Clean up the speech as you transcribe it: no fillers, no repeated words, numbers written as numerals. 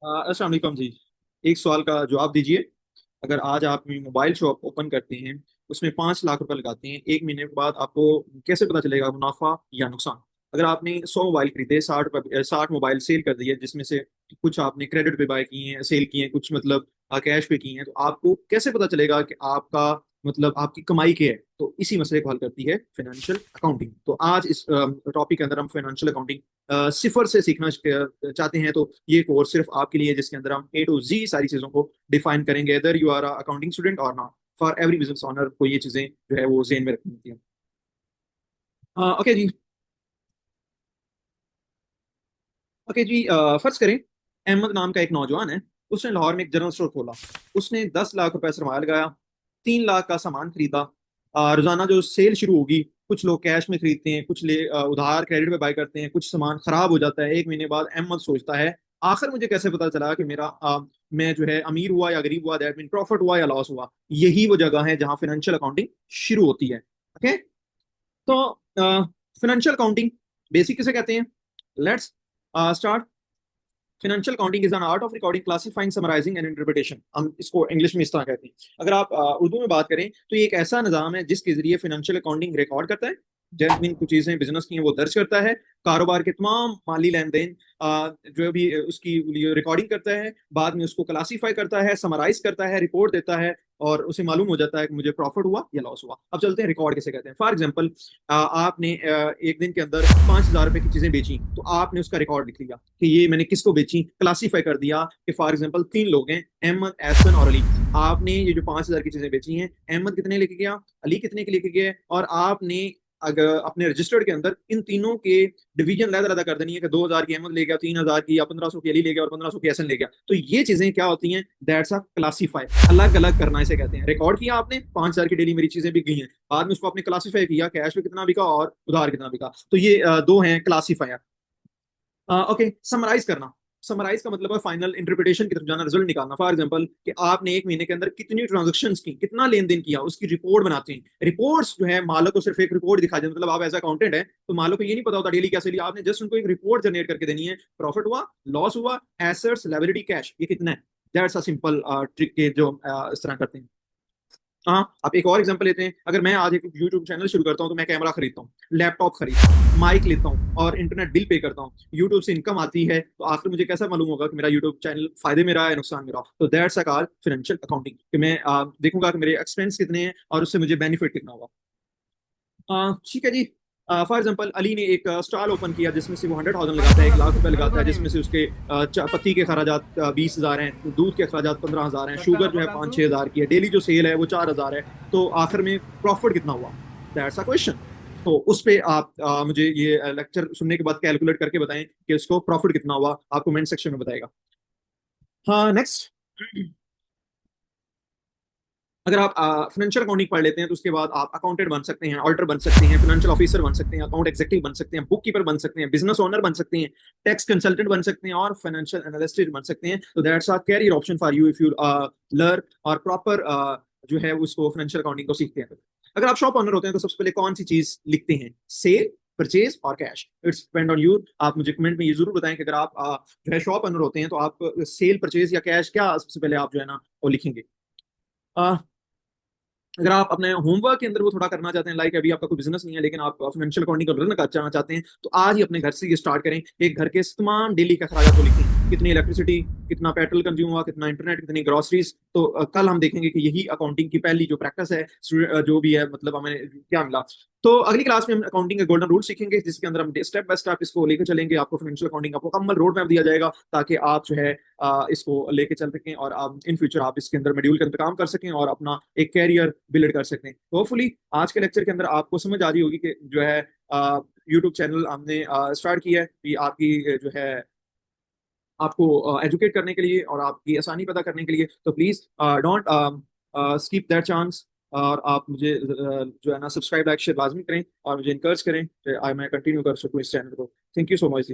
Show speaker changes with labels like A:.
A: अस्सलाम वालेकुम जी। एक सवाल का जवाब दीजिए। अगर आज आप मोबाइल शॉप ओपन करते हैं, उसमें 5 लाख रुपए लगाते हैं, एक महीने के बाद आपको कैसे पता चलेगा मुनाफा या नुकसान? अगर आपने 100 मोबाइल खरीदे, 60 मोबाइल सेल कर दिए, जिसमें से कुछ आपने क्रेडिट पे बाय किए हैं, सेल किए हैं, कुछ मतलब कैश पे किए हैं, तो आपको कैसे पता चलेगा कि आपका मतलब आपकी कमाई क्या है? तो इसी मसले को हल करती है फाइनेंशियल अकाउंटिंग। तो आज इस टॉपिक के अंदर हम फाइनेंशियल अकाउंटिंग सिफर से सीखना चाहते हैं। तो ये कोर्स सिर्फ आपके लिए है, जिसके अंदर हम ए टू जी सारी चीजों को डिफाइन करेंगे, other you are accounting student और not. For every business owner को ये चीजें जो है वो जेन में रखनी होती है। ओके जी। ओके जी, फर्ज करें अहमद नाम का एक नौजवान है। उसने लाहौर में एक जनरल स्टोर खोला। उसने 10 लाख रुपए सरमाया लगाया, 3 लाख का सामान खरीदा। रोजाना जो सेल शुरू होगी, कुछ लोग कैश में खरीदते हैं, कुछ उधार क्रेडिट पे बाय करते हैं, कुछ सामान खराब हो जाता है। एक महीने बाद अहमद सोचता है, आखिर मुझे कैसे पता चला कि मैं जो है अमीर हुआ या गरीब हुआ, दैट मीन प्रॉफिट हुआ या लॉस हुआ? यही वो जगह है जहां फाइनेंशियल अकाउंटिंग शुरू होती है। ओके। तो फाइनेंशियल अकाउंटिंग बेसिक किसे कहते हैं? Let's start. Financial accounting is an art of recording, classifying, summarising and interpretation. हम इसको इंग्लिश में इस तरह कहते हैं। अगर आप उर्दू में बात करें तो ये एक ऐसा निज़ाम है जिसके जरिए फाइनेंशियल अकाउंटिंग रिकॉर्ड करता है। जैसमिन कुछ चीजें बिजनेस की हैं वो दर्ज करता है। कारोबार के तमाम माली लेन देन जो भी उसकी रिकॉर्डिंग करता है, बाद में उसको क्लासीफाई करता है, समराइज करता है, रिपोर्ट देता है, और उसे मालूम हो जाता है कि मुझे प्रॉफिट हुआ या लॉस हुआ। अब चलते हैं रिकॉर्ड किसे कहते हैं। फॉर एग्जाम्पल, आपने एक दिन के अंदर 5,000 रुपए की चीजें बेची, तो आपने उसका रिकॉर्ड लिख लिया कि ये मैंने किसको बेची, क्लासीफाई कर दिया कि फॉर एग्जाम्पल 3 लोग हैं, अहमद, एहसन और अली। आपने ये जो 5,000 की चीजें बेची हैं, अहमद कितने लेके गया, अली कितने के लेके गया, और आपने अगर अपने रजिस्टर्ड के अंदर इन तीनों के डिवीजन अलग कर देनी है कि 2,000 की अहमद ले गया, 3,000 की या 1,500 की अली ले गया और 1,500 की एहसन ले गया। तो ये चीजें क्या होती हैं? That's a classify. अलग अलग करना इसे कहते हैं। रिकॉर्ड किया आपने, 5,000 की डेली मेरी चीजें बिक गई हैं, बाद में उसको आपने क्लासीफाई किया, कैश में कितना बिका और उधार कितना बिका। तो ये दो हैं क्लासीफायर। ओके, समराइज करना। समराइज का मतलब है फाइनल इंटरप्रिटेशन की तरफ जाना, रिजल्ट निकालना। फॉर एग्जांपल कि आपने एक महीने के अंदर कितनी ट्रांजेक्शन्स की, कितना लेन देन किया, उसकी रिपोर्ट बनाते हैं। रिपोर्ट्स जो है मालक को सिर्फ एक रिपोर्ट दिखा देते, मतलब आप एज अकाउंटेंट है तो मालक को ये नहीं पता होता डेली कैसे लिया। आपने जस्ट उनको एक रिपोर्ट जनरेट करके देनी है, प्रॉफिट हुआ, लॉस हुआ, एसेट्स, लायबिलिटी, कैश, ये कितना है। दैट्स अ सिंपल ट्रिक के जो इस तरह करते हैं। हाँ, आप एक और एग्जांपल लेते हैं। अगर मैं आज एक यूट्यूब चैनल शुरू करता हूँ, तो मैं कैमरा खरीदता हूँ, लैपटॉप खरीदता हूँ, माइक लेता हूँ और इंटरनेट बिल पे करता हूँ, यूट्यूब से इनकम आती है, तो आखिर मुझे कैसा मालूम होगा कि मेरा यूट्यूब चैनल फायदे में रहा है, नुकसान में रहा? तो that's a called financial accounting, कि मैं देखूंगा कि मेरे एक्सपेंस कितने हैं और उससे मुझे बेनिफिट कितना होगा। ठीक है जी। फॉर एग्जाम्पल, अली ने एक स्टॉल ओपन किया जिसमें से वो 100,000 लगाता है, 1 लाख रुपए लगाता है, जिसमें से उसके पत्ती के अखराजात 20,000 हैं, दूध के अखराजात 15,000 हैं, शुगर जो है 5-6 हज़ार की है, डेली जो सेल है वो 4,000 है। तो आखिर में प्रॉफिट कितना हुआ? That's a question. तो उस पे आप मुझे ये लेक्चर सुनने के बाद कैलकुलेट करके बताएं कि उसको प्रॉफिट कितना हुआ, आप कमेंट सेक्शन में बताएगा। हाँ, नेक्स्ट। अगर आप फाइनेंशियल अकाउंटिंग पढ़ लेते हैं तो उसके बाद आप अकाउंटेंट बन सकते हैं, ऑडिटर बन सकते हैं, फाइनेंशियल ऑफिसर बन सकते हैं, अकाउंट एग्जीक्यूटिव बन सकते हैं, बुक कीपर बन सकते हैं, बिजनेस ओनर बन सकते हैं, टैक्स कंसल्टेंट बन सकते हैं और फाइनेंशियल एनालिस्ट बन सकते हैं। तो that's a career option for you if you learn और प्रॉपर जो है उसको फाइनेंशियल अकाउंटिंग को सीखते हैं। अगर आप शॉप ओनर होते हैं तो सबसे पहले कौन सी चीज लिखते हैं? सेल, परचेज और cash. It's depend on you. आप मुझे कमेंट में ये जरूर बताएं कि अगर आप जो है शॉप ओनर होते हैं तो आप सेल, परचेज या कैश क्या सबसे पहले आप जो है ना वो लिखेंगे। uh, अगर आप अपने होमवर्क के अंदर वो थोड़ा करना चाहते हैं, लाइक अभी आपका कोई बिजनेस नहीं है लेकिन आप फाइनेंशियल अकाउंटिंग का रन करना चाहते हैं, तो आज ही अपने घर से ये स्टार्ट करें। एक घर के तमाम डेली के अखराज को लिखें, कितनी इलेक्ट्रिसिटी, कितना पेट्रोल कंज्यूम हुआ, कितना इंटरनेट, कितनी ग्रोसरीज। तो कल हम देखेंगे कि यही अकाउंटिंग की पहली जो प्रैक्टिस है, जो भी है, मतलब हमें क्या मिला। तो अगली क्लास में हम अकाउंटिंग के गोल्डन रूल सीखेंगे, जिसके अंदर हम स्टेप बाय स्टेप इसको लेकर चलेंगे। आपको फाइनेंशियल अकाउंटिंग का मुकम्मल रोड मैप दिया जाएगा ताकि आप जो है इसको लेके चल सकें और आप इन फ्यूचर आप इसके अंदर मॉड्यूल के अंदर काम कर सकें और अपना एक कैरियर बिल्ड कर सकें। होपफुली आज के लेक्चर के अंदर आपको समझ आ रही होगी कि जो है यूट्यूब चैनल हमने स्टार्ट किया है कि आपकी जो है आपको एजुकेट करने के लिए और आपकी आसानी पैदा करने के लिए। तो please don't skip that chance, और आप मुझे जो है ना सब्सक्राइब, लाइक, शेयर लाजमी करें और मुझे इनकरेज करें कि मैं कंटिन्यू कर सकूँ इस चैनल को। Thank you so much.